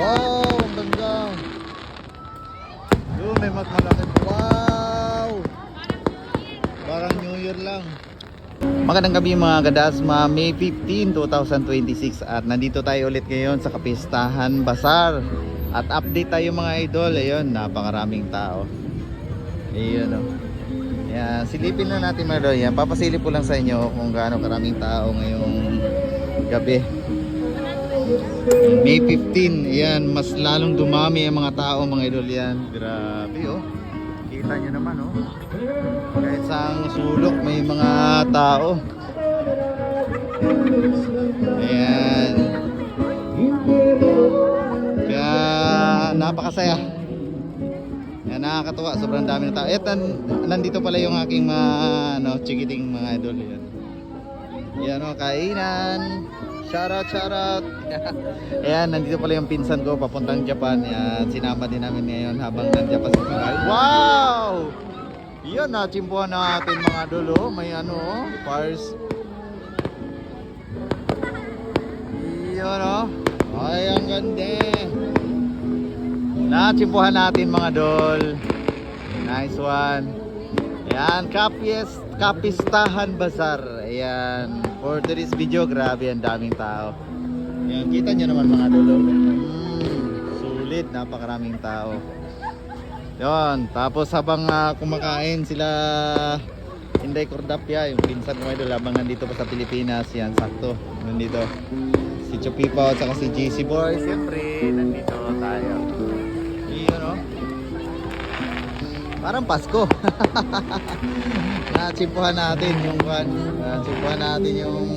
Wow, ang ganda. Yun, may mas malaki. Wow! Parang New Year lang. Magandang gabi mga kadasma, May 15, 2026 at nandito tayo ulit ngayon sa Kapistahan Bazaar. At update tayo mga idol. Ayun, napakaraming tao. Ayun o. Yan, silipin na natin mga idol. Yan, papasilip ko lang sa inyo kung gaano karaming tao ngayong gabi. May 15, ayan, mas lalong dumami ang mga tao mga idol yan. Grabe oh. Kita nyo naman oh. Kahit sa sulok may mga tao. Ayan. Kaya napakasaya. Yan, nakakatuwa, sobrang dami ng tao. Nandito pala yung aking mga chikiting mga idol yan. Yan oh, kainan. Shoutout, shoutout. Ayan, nandito pala yung pinsan ko papuntang Japan. Yan, sinama din namin ngayon habang nandiyan pa sa Dubai. Wow! Yan, nachimpuhan natin mga dulo. May fires. Yan ay, ang ganda. Nachimpuhan natin mga dol. Nice one. Ayan, Kapistahan Bazaar. Ayan. For today's video, grabe ang daming tao. Ayan, kita nyo naman mga dulo. Sulit, napakaraming tao. Yun, tapos habang kumakain sila Inday Cordapia, yung pinsan ko idol, habang nandito pa sa Pilipinas. Yan, sakto. Nandito si Chopipo at saka si JC Boy. Siyempre, nandito tayo. Yun parang Pasko. Nachimpuhan natin yung nachimpuhan natin yung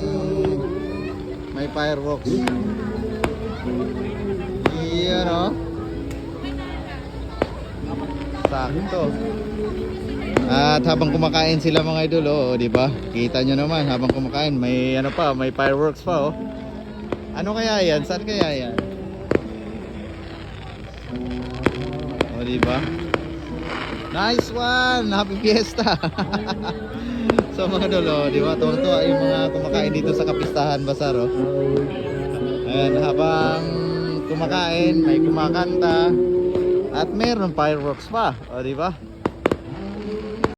may fireworks. Iyan sakto. At habang kumakain sila mga idol di ba? Kita nyo naman habang kumakain may may fireworks pa Ano kaya yan? Saan kaya yan? Di ba? Nice one! Happy Fiesta! So mga dolo, di ba? Tuwang-tuwa yung mga kumakain dito sa Kapistahan Bazaar Ayan, habang kumakain, may kumakanta at meron fireworks pa, di ba?